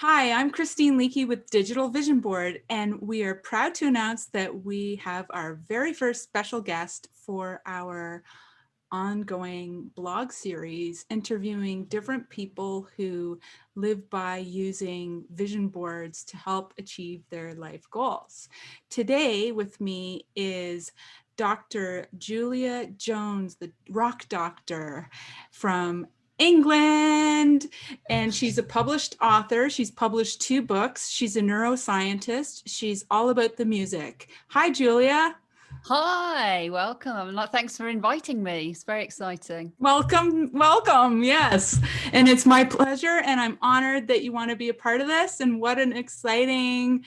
Hi, I'm Christine Leakey with Digital Vision Board, and we are proud to announce that we have our very first special guest for our ongoing blog series, interviewing different people who live by using vision boards to help achieve their life goals. Today with me is Dr. Julia Jones, the rock doctor from England, and she's a published author. She's published 2 books. She's a neuroscientist. She's all about the music. Hi, Julia. Hi, welcome. Thanks for inviting me. It's very exciting. Welcome, welcome. Yes. And it's my pleasure. And I'm honored that you want to be a part of this. And what an exciting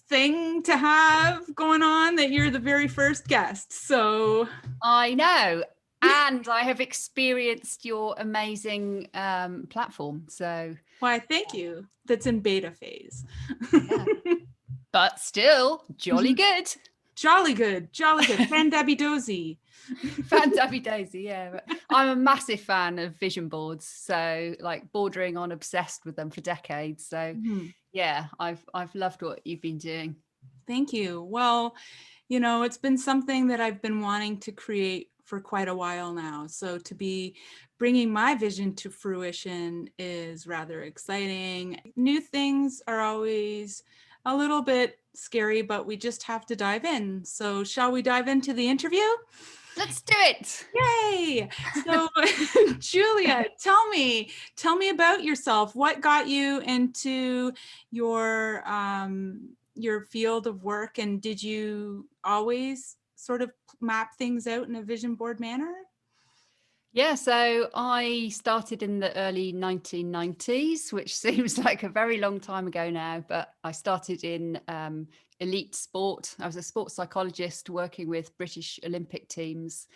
thing to have going on that you're the very first guest. So I know. And I have experienced your amazing platform. So why, thank you. That's in beta phase. yeah. But still jolly good. Jolly good. Jolly good. Fan-dabby dozy. Fan-dabby daisy, yeah. But I'm a massive fan of vision boards. So like bordering on obsessed with them for decades. So yeah, I've loved what you've been doing. Thank you. Well, you know, it's been something that I've been wanting to create for quite a while now. So to be bringing my vision to fruition is rather exciting. New things are always a little bit scary, but we just have to dive in. So shall we dive into the interview? Let's do it. Yay. So Julia, tell me about yourself. What got you into your field of work, and did you always sort of map things out in a vision board manner? Yeah, so I started in the early 1990s, which seems like a very long time ago now, but I started in elite sport. I was a sports psychologist working with British Olympic teams,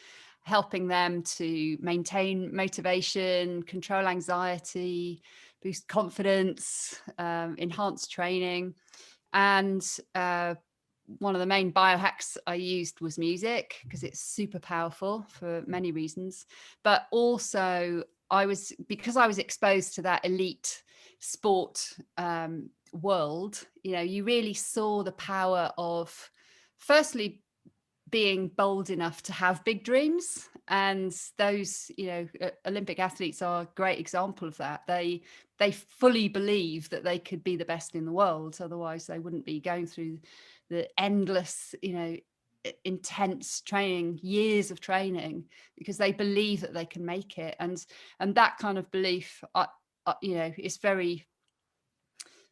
helping them to maintain motivation, control anxiety, boost confidence, enhance training. And one of the main biohacks I used was music, because it's super powerful for many reasons. But also because I was exposed to that elite sport world, you really saw the power of firstly being bold enough to have big dreams. And those, Olympic athletes are a great example of that. They fully believe that they could be the best in the world. Otherwise they wouldn't be going through the endless, intense training, years of training, because they believe that they can make it. And that kind of belief, is very,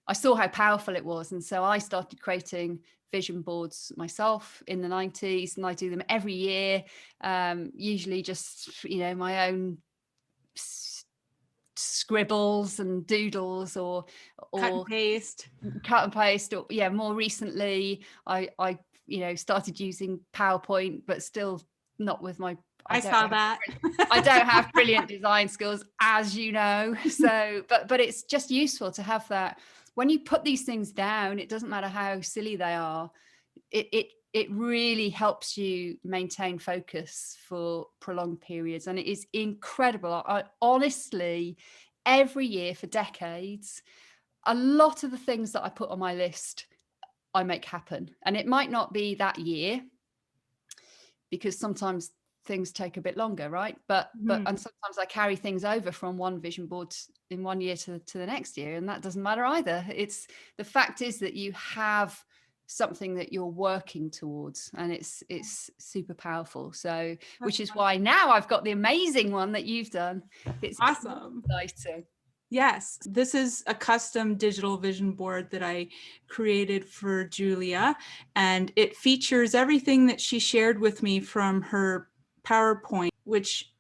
I saw how powerful it was. And so I started creating vision boards myself in the 90s, and I do them every year, usually just, my own scribbles and doodles or cut and paste, or more recently I started using PowerPoint, but still not with my I saw that. I don't have brilliant design skills, as you know. So but it's just useful to have that. When you put these things down, it doesn't matter how silly they are, it really helps you maintain focus for prolonged periods. And it is incredible. I honestly, every year for decades, a lot of the things that I put on my list, I make happen. And it might not be that year, because sometimes things take a bit longer, right? But and sometimes I carry things over from one vision board in one year to the next year, and that doesn't matter either. It's the fact is that you have something that you're working towards, and it's super powerful. So which is why now I've got the amazing one that you've done. It's awesome. Exciting. Yes, this is a custom digital vision board that I created for Julia, and it features everything that she shared with me from her PowerPoint, which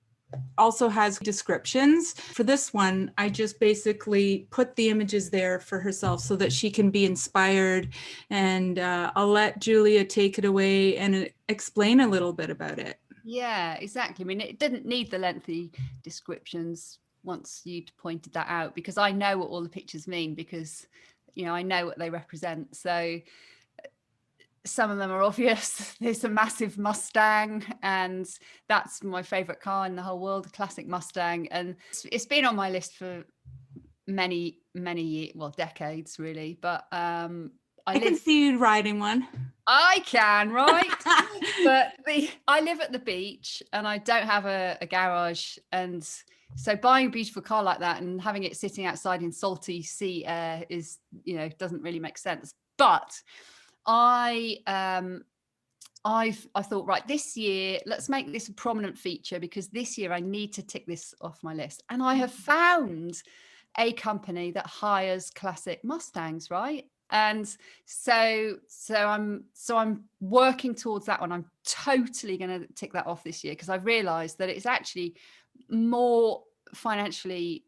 also has descriptions. For this one, I just basically put the images there for herself so that she can be inspired, and I'll let Julia take it away and explain a little bit about it. Yeah, exactly. I mean, it didn't need the lengthy descriptions once you'd pointed that out, because I know what all the pictures mean, because I know what they represent. So some of them are obvious. There's a massive Mustang, and that's my favorite car in the whole world, a classic Mustang. And it's been on my list for many decades really. But I can see you riding one. I can, right? But I live at the beach and I don't have a garage. And so buying a beautiful car like that and having it sitting outside in salty sea air is, doesn't really make sense. But I thought, right, this year, let's make this a prominent feature, because this year I need to tick this off my list. And I have found a company that hires classic Mustangs, right? And so I'm working towards that one. I'm totally going to tick that off this year, because I've realized that it's actually more financially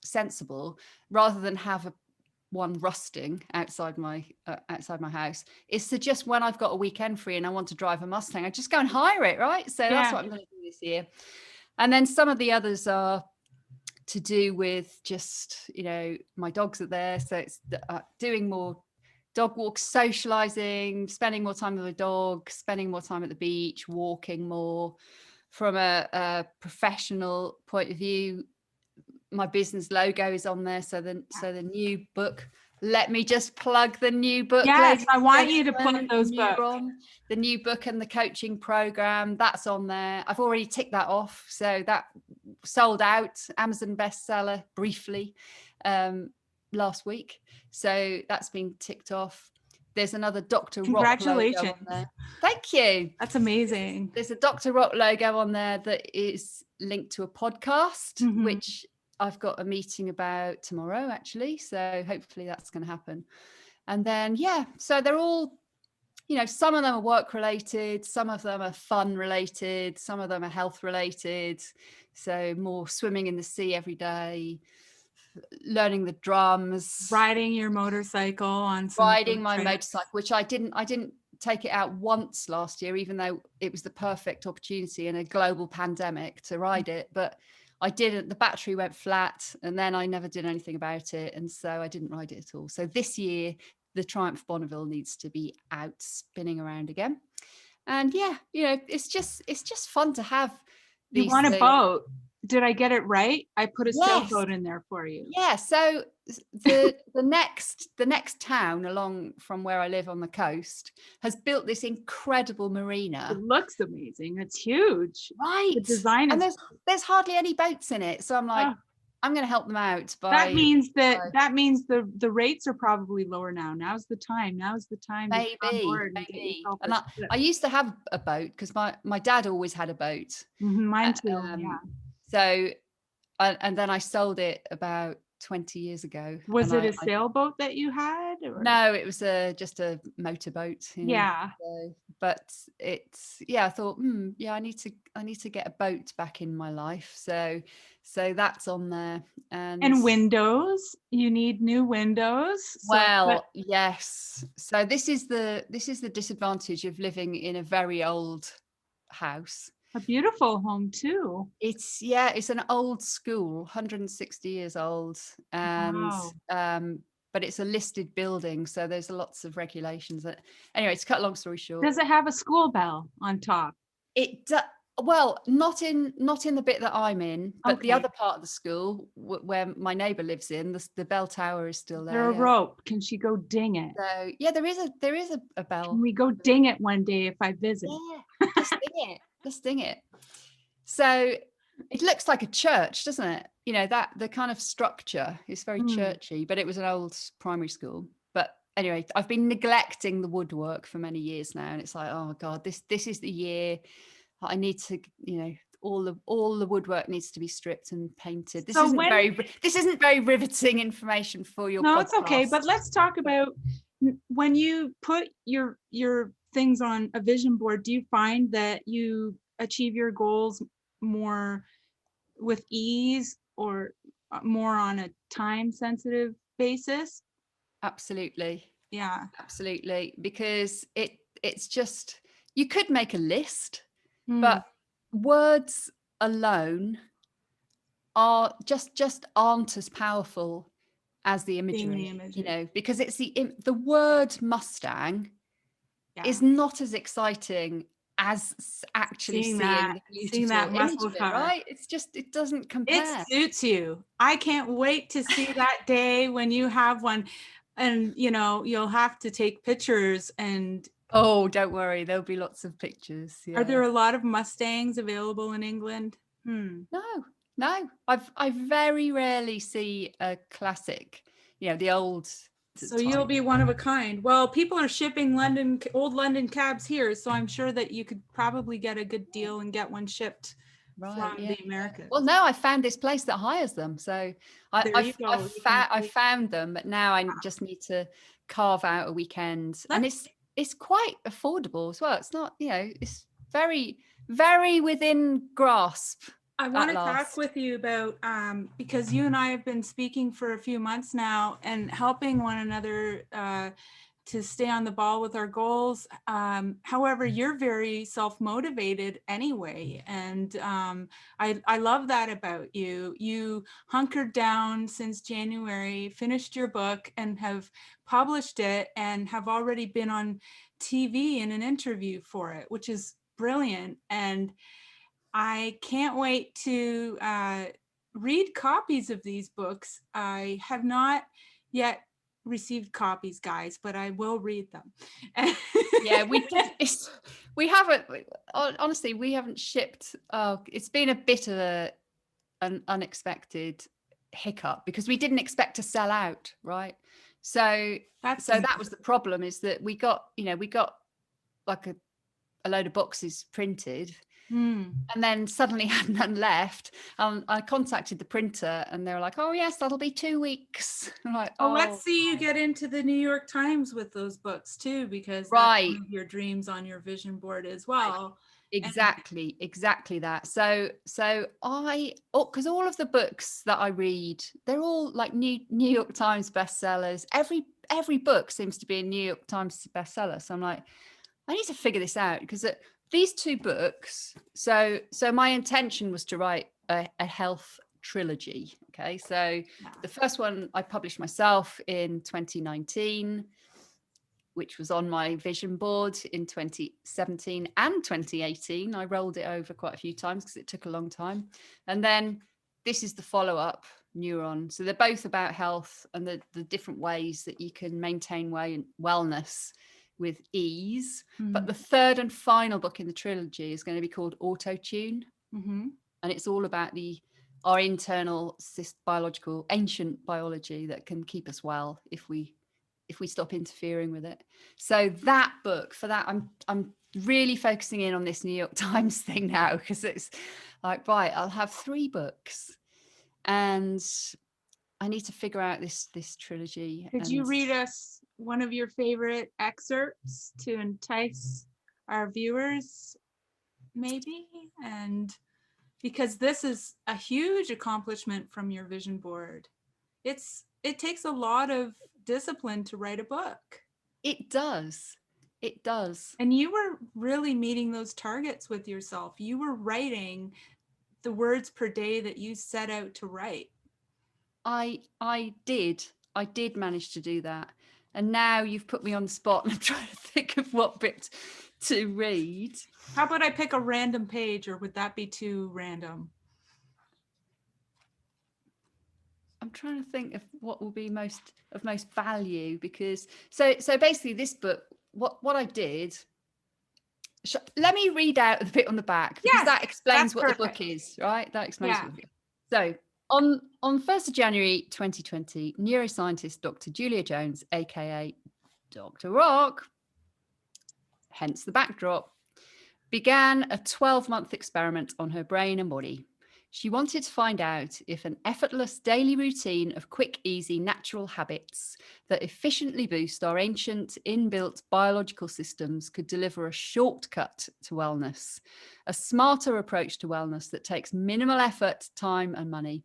sensible, rather than have one rusting outside my house, is to just, when I've got a weekend free and I want to drive a Mustang, I just go and hire it, right? So that's what I'm going to do this year. And then some of the others are to do with just, my dogs are there, so it's doing more dog walks, socializing, spending more time with the dog, spending more time at the beach, walking more. From a professional point of view, my business logo is on there. So the new book, let me just plug the new book. Yes, I want you to plug those books. Neuron, the new book and the coaching program, that's on there. I've already ticked that off. So that sold out, Amazon bestseller briefly last week. So that's been ticked off. There's another Dr. Rock logo on there. Thank you. That's amazing. There's a Dr. Rock logo on there that is linked to a podcast, which I've got a meeting about tomorrow, actually. So hopefully that's going to happen. And then, so they're all, some of them are work related, some of them are fun related, some of them are health related. So more swimming in the sea every day, learning the drums, riding your motorcycle riding my motorcycle, which I didn't take it out once last year, even though it was the perfect opportunity in a global pandemic to ride it. But I didn't, the battery went flat, and then I never did anything about it. And so I didn't ride it at all. So this year, the Triumph Bonneville needs to be out spinning around again. And it's just fun to have these. You want a boat? Did I get it right? I put a sailboat in there for you. Yeah. So the next town along from where I live on the coast has built this incredible marina. It looks amazing. It's huge. Right. The design and there's hardly any boats in it. So I'm like, I'm going to help them out. That means the rates are probably lower now. Now's the time. Maybe. And I used to have a boat, because my dad always had a boat. Mine too. So, and then I sold it about 20 years ago. Was it a sailboat that you had? Or? No, it was just a motorboat. Yeah. But it's, I thought, I need to get a boat back in my life. So that's on there. And windows, you need new windows. Yes. So this is the disadvantage of living in a very old house. A beautiful home too. It's an old school, 160 years old, and but it's a listed building, so there's lots of regulations. Anyway, to cut a long story short, does it have a school bell on top? Well, not in the bit that I'm in, but the other part of the school where my neighbour lives in, the bell tower is still there. There's a rope. Can she go ding it? So there is a bell. Can we go ding it one day if I visit? Yeah, just ding it. So it looks like a church, doesn't it? That the kind of structure is very churchy, but it was an old primary school. But anyway, I've been neglecting the woodwork for many years now, and it's like, oh God, this is the year I need to, all the woodwork needs to be stripped and painted. This isn't very riveting information for your podcast. No, it's okay. But let's talk about when you put your things on a vision board. Do you find that you achieve your goals more with ease or more on a time sensitive basis? Absolutely. Yeah, absolutely. Because it's just, you could make a list, but words alone are just aren't as powerful as the imagery. Because it's the word Mustang is not as exciting actually Seeing seeing that, the seeing beautiful that image muscle of it, car. right? It's just, it doesn't It compare. suits you. I can't wait to see that day when you have one, and you'll have to take pictures. And Oh, don't worry, there'll be lots of pictures. are Yeah. there a lot of Mustangs available in England? No. I very rarely see a classic, the old So you'll type. be one of a kind. Well, people are shipping old London cabs here, so I'm sure that you could probably get a good deal and get one shipped Right. from Yeah. the Americas. Well, no, I found this place that hires them. So There you go. I found them, but now I just need to carve out a weekend. And Let's it's quite affordable as well. It's not, it's very, very within grasp I at want to talk last. with you about because you and I have been speaking for a few months now and helping one another to stay on the ball with our goals. However, you're very self-motivated anyway, and I love that about you. You hunkered down since January, finished your book, and have published it, and have already been on TV in an interview for it, which is brilliant. And I can't wait to read copies of these books. I have not yet received copies, guys, but I will read them. Yeah, we haven't, honestly, we haven't shipped. Oh, it's been a bit of an unexpected hiccup because we didn't expect to sell out, right? So That's that was the problem, is that we got like a load of boxes printed, and then suddenly had none left. I contacted the printer and they were like, "Oh yes, that'll be 2 weeks." I'm like, Well, "Oh, let's see you get into the New York Times with those books too, because that's right." one of your dreams on your vision board as well. Exactly that. So because all of the books that I read, they're all like New York Times bestsellers. Every book seems to be a New York Times bestseller. So I'm like, I need to figure this out, because these 2 books. So my intention was to write a health trilogy. Okay, so the first one I published myself in 2019, which was on my vision board in 2017 and 2018. I rolled it over quite a few times because it took a long time. And then this is the follow-up, Neuron. So they're both about health and the different ways that you can maintain wellness with ease. But the third and final book in the trilogy is going to be called Auto-Tune. And it's all about our internal biological, ancient biology that can keep us well if we stop interfering with it. So that book, for that, I'm really focusing in on this New York Times thing now, because it's like, right, I'll have 3 books and I need to figure out this trilogy. Could you read us one of your favorite excerpts to entice our viewers, maybe? And because this is a huge accomplishment from your vision board. It takes a lot of discipline to write a book. It does. And you were really meeting those targets with yourself. You were writing the words per day that you set out to write. I did manage to do that. And now you've put me on the spot and I'm trying to think of what bit to read. How about I pick a random page, or would that be too random? I'm trying to think of what will be most value, because so basically this book, what I did, let me read out the bit on the back, because that explains what the book is, right? That explains what the book. So on 1st of January 2020, neuroscientist Dr. Julia Jones, aka Dr. Rock, hence the backdrop, began a 12-month experiment on her brain and body. She wanted to find out if an effortless daily routine of quick, easy, natural habits that efficiently boost our ancient inbuilt biological systems could deliver a shortcut to wellness, a smarter approach to wellness that takes minimal effort, time, and money.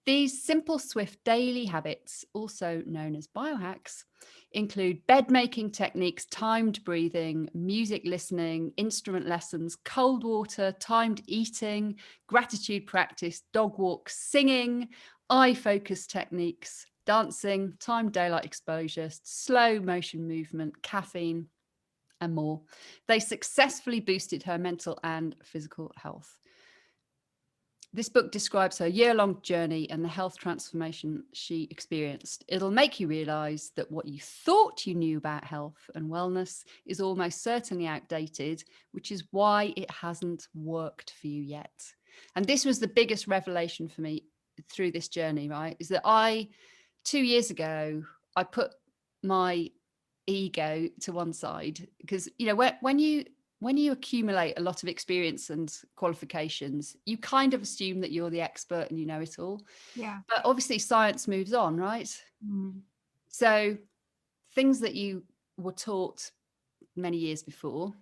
These simple, swift daily habits, also known as biohacks, include bed-making techniques, timed breathing, music listening, instrument lessons, cold water, timed eating, gratitude practice, dog walks, singing, eye focus techniques, dancing, timed daylight exposure, slow motion movement, caffeine, and more. They successfully boosted her mental and physical health. This book describes her year-long journey and the health transformation she experienced. It'll make you realize that what you thought you knew about health and wellness is almost certainly outdated, which is why it hasn't worked for you yet. And this was the biggest revelation for me through this journey, right? Is that 2 years ago, I put my ego to one side, because, you know, when you accumulate a lot of experience and qualifications, you kind of assume that you're the expert and you know it all. Yeah. But obviously science moves on, right? Mm. So things that you were taught many years before,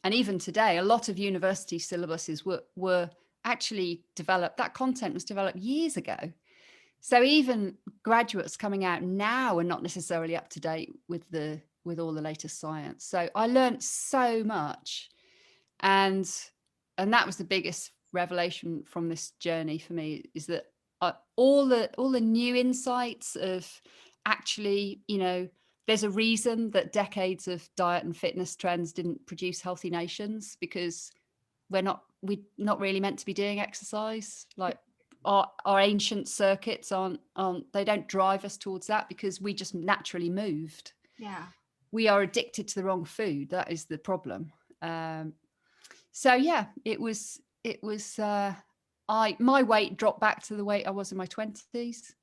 and even today, a lot of university syllabuses were actually developed, that content was developed years ago. So even graduates coming out now are not necessarily up to date with all the latest science. So I learned so much, and that was the biggest revelation from this journey for me, is that all the new insights of, actually, you know, there's a reason that decades of diet and fitness trends didn't produce healthy nations, because we're not really meant to be doing exercise. Like, our ancient circuits aren't they don't drive us towards that, because we just naturally moved. Yeah. We are addicted to the wrong food. That is the problem. So yeah, it was my weight dropped back to the weight I was in my 20s,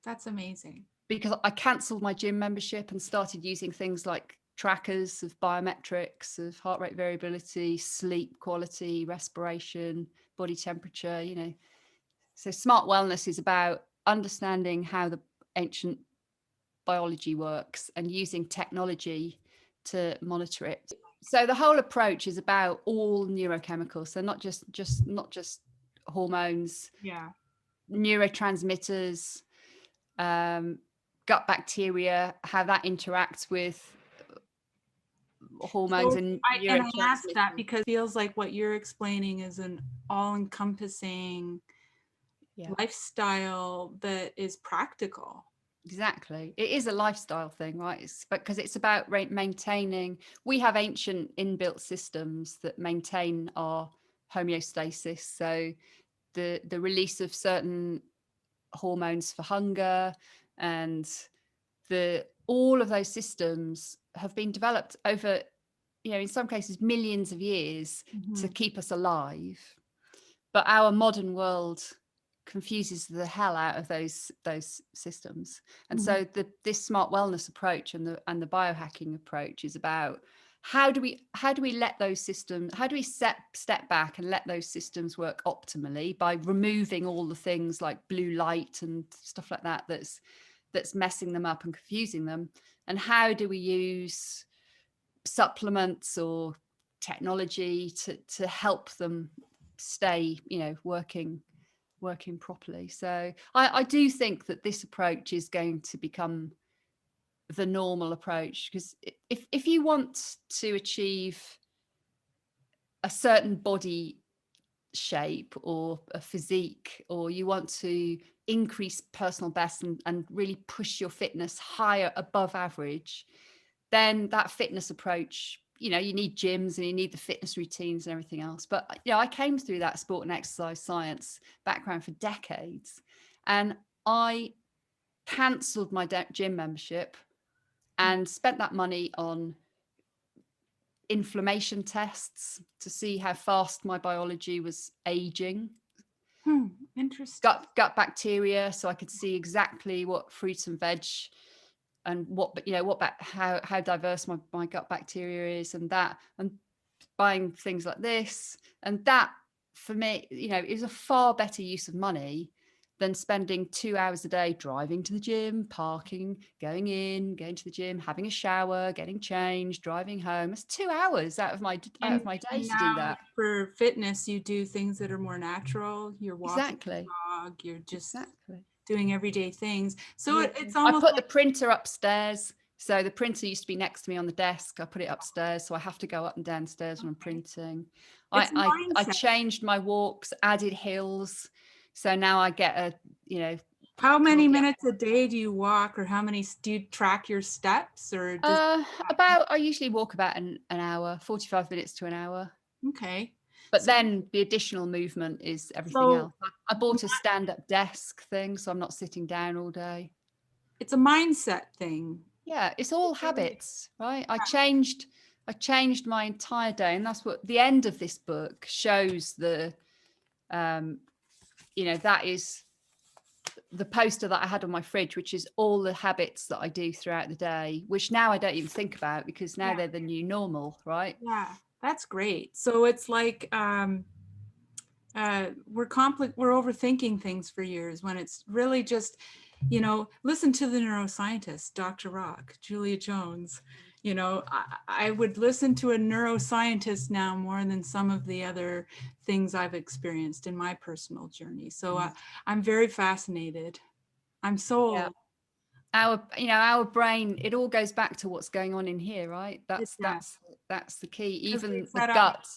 That's amazing. because I cancelled my gym membership and started using things like trackers of biometrics, of heart rate variability, sleep quality, respiration, body temperature, you know. So smart wellness is about understanding how the ancient biology works and using technology to monitor it. So the whole approach is about all neurochemicals. So not just hormones, Yeah. neurotransmitters, gut bacteria, how that interacts with hormones and I asked that neurotransmitters. because it feels like what you're explaining is an all-encompassing lifestyle that is practical. Exactly. It is a lifestyle thing, right? It's because it's about maintaining. We have ancient inbuilt systems that maintain our homeostasis. So the release of certain hormones for hunger, and all of those systems have been developed over, you know, in some cases millions of years to keep us alive. But our modern world confuses the hell out of those systems. And so this smart wellness approach and the biohacking approach is about, how do we let those systems, how do we step back and let those systems work optimally by removing all the things like blue light and stuff like that that's messing them up and confusing them, and how do we use supplements or technology to help them stay, you know, working properly. So I do think that this approach is going to become the normal approach, because if you want to achieve a certain body shape or a physique, or you want to increase personal best and really push your fitness higher above average, then that fitness approach, you know, you need gyms and you need the fitness routines and everything else. But, you know, I came through that sport and exercise science background for decades, and I cancelled my gym membership and spent that money on inflammation tests to see how fast my biology was aging. Interesting. Gut bacteria, so I could see exactly what fruits and veg and how diverse my gut bacteria is, and buying things like this. And that, for me, you know, is a far better use of money than spending 2 hours a day driving to the gym, parking, going to the gym, having a shower, getting changed, driving home. It's 2 hours out of my day And to do now that. for fitness, you do things that are more natural. You're walking the dog, you're just doing everyday things. So it's almost, I put the printer upstairs. So the printer used to be next to me on the desk. I put it upstairs, so I have to go up and downstairs when I'm printing. I changed my walks, added hills. So now I get How many can't get minutes a day do you walk, or how many, do you track your steps, or does, about, I usually walk about an hour, 45 minutes to an hour. okay. But So, then the additional movement is everything so else. I bought a stand-up desk thing, so I'm not sitting down all day. it's a mindset thing. Yeah, it's all habits, right? I changed my entire day, and that's what the end of this book shows. Um, that is the poster that I had on my fridge, which is all the habits that I do throughout the day, which now I don't even think about because now Yeah. they're the new normal, right? Yeah, that's great. So it's like we're overthinking things for years when it's really just, listen to the neuroscientist, Dr. Rock, Julia Jones. I would listen to a neuroscientist now more than some of the other things I've experienced in my personal journey. So I'm very fascinated. I'm Yeah. sold. Our brain, it all goes back to what's going on in here, right? It That's does. that's the key. Because they Even the set up. gut,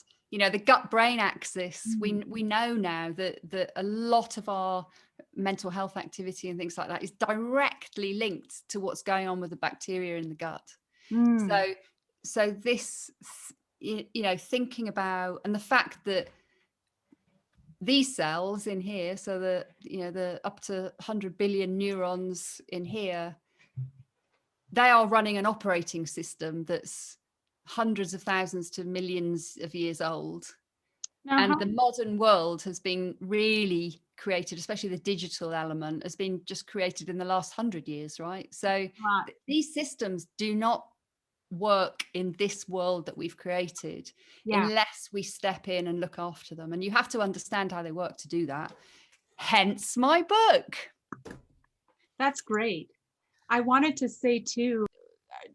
the gut brain axis, Mm. we know now that a lot of our mental health activity and things like that is directly linked to what's going on with the bacteria in the gut. Mm. So this, thinking about, and the fact that these cells in here, so the up to 100 billion neurons in here, they are running an operating system that's hundreds of thousands to millions of years old. Now, And the modern world has been really created, especially the digital element, has been just created in the last 100 years, right? So these systems do not work in this world that we've created unless we step in and look after them. And you have to understand how they work to do that. Hence my book. That's great. I wanted to say too,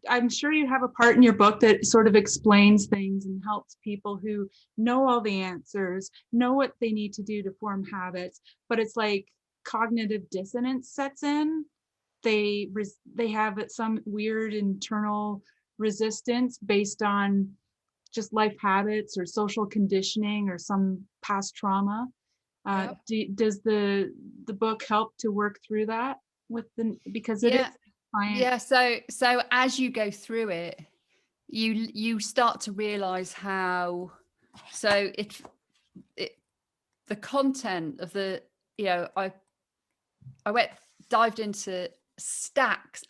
I'm sure you have a part in your book that sort of explains things and helps people who know all the answers, know what they need to do to form habits, but it's like cognitive dissonance sets in. They have some weird internal resistance based on just life habits or social conditioning or some past trauma. Yep. Does the book help to work through that because it is Yeah. science? Yeah. So as you go through it, you start to realize how, so it the content of the, I dived into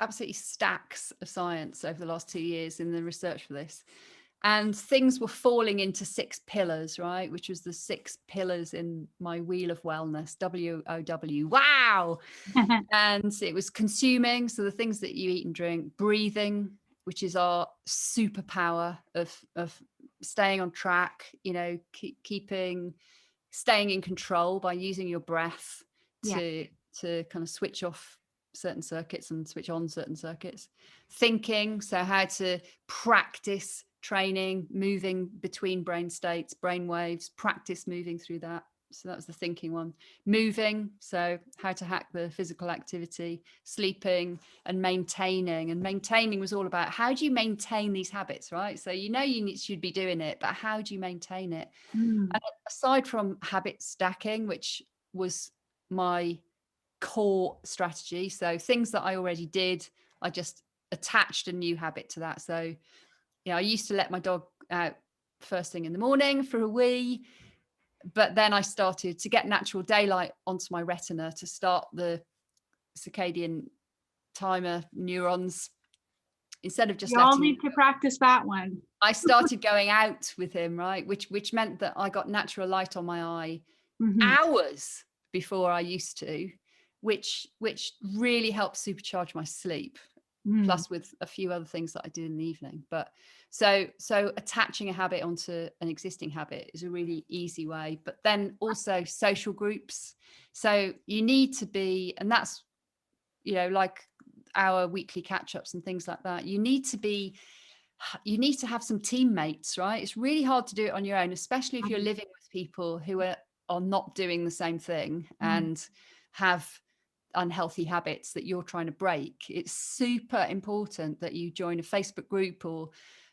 absolutely stacks of science over the last 2 years in the research for this. And things were falling into 6 pillars, right? Which was the 6 pillars in my wheel of wellness, WOW. Wow. And it was consuming, so the things that you eat and drink, breathing, which is our superpower of staying on track, staying in control by using your breath Yeah. to kind of switch off certain circuits and switch on certain circuits. Thinking, so how to practice training, moving between brain states, brain waves, practice moving through that. So that was the thinking one. Moving, so how to hack the physical activity. Sleeping and maintaining. And maintaining was all about how do you maintain these habits, right? So you should be doing it, but how do you maintain it? Mm. And aside from habit stacking, which was my core strategy, so things that I already did, I just attached a new habit to that. So, I used to let my dog out first thing in the morning for a wee, but then I started to get natural daylight onto my retina to start the circadian timer neurons. Instead of just You all letting him, need to practice that one. I started going out with him, right? Which meant that I got natural light on my eye Mhm. hours before I used to, which really helped supercharge my sleep. Mm. Plus with a few other things that I did in the evening. But so attaching a habit onto an existing habit is a really easy way. But then also social groups. So you need to be, and that's, like our weekly catch-ups and things like that. You need to have some teammates, right? It's really hard to do it on your own, especially if you're living with people who are not doing the same thing and have unhealthy habits that you're trying to break. It's super important that you join a Facebook group or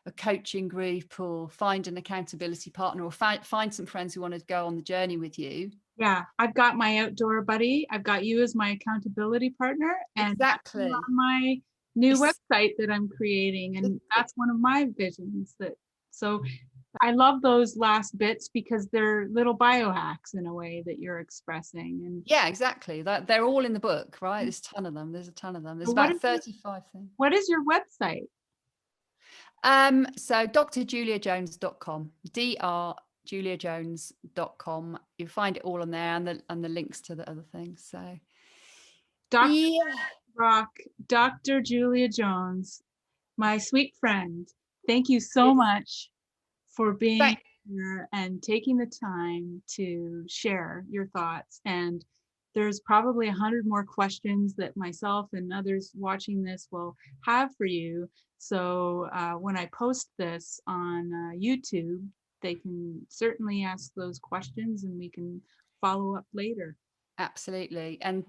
a coaching group or find an accountability partner or find some friends who want to go on the journey with you. Yeah, I've got my outdoor buddy. I've got you as my accountability partner, and you're Exactly. on my new It's, website that I'm creating, it, and it, that's one of my visions. That so I love those last bits because they're little biohacks in a way that you're expressing. And yeah, exactly. That they're all in the book, right? There's a ton of them. There's a ton of them. There's so about 35 things. what is your website? So drjuliajones.com, drjuliajones.com. You'll find it all on there, and the links to the other things. So Dr. yeah, Rock, Dr. Julia Jones, my sweet friend. Thank you so it's much for being thank, here and taking the time to share your thoughts. And there's probably 100 more questions that myself and others watching this will have for you. So when I post this on YouTube, they can certainly ask those questions and we can follow up later. absolutely. And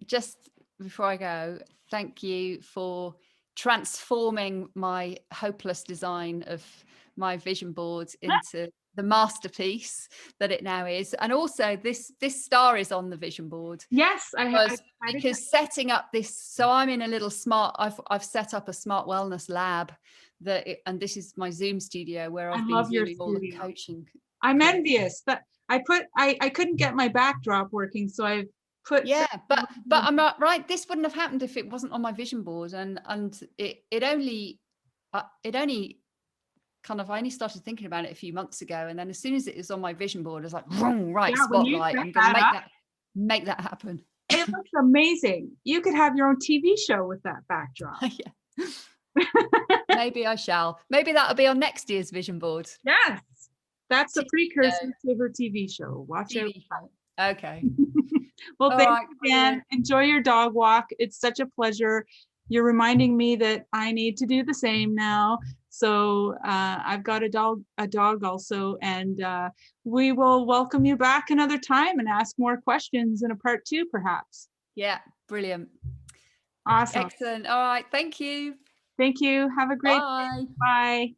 just before I go, thank you for transforming my hopeless design of my vision board into the masterpiece that it now is. And also this star is on the vision board Yes, I because setting up this, so I'm in a little smart, I've set up a smart wellness lab and this is my Zoom studio where I've been love your doing all the studio. coaching. I'm envious that I couldn't get my backdrop working, so I put Yeah, but I'm not right. This wouldn't have happened if it wasn't on my vision board, and it only kind of, I only started thinking about it a few months ago, and then as soon as it was on my vision board, I was like, wrong, right, yeah, when you spotlight. set I'm going to that up, make that happen. it looks amazing. You could have your own TV show with that backdrop. Yeah. Maybe I shall. Maybe that'll be on next year's vision board. Yes, that's the precursor No, to her TV show. Watch out. TV show. Okay. Well, All thanks right. again. Brilliant. Enjoy your dog walk. It's such a pleasure. You're reminding me that I need to do the same now. So I've got a dog also, and we will welcome you back another time and ask more questions in a part 2, perhaps. Yeah. Brilliant. Awesome. Excellent. All right. Thank you. Thank you. Have a great day. Bye. Bye.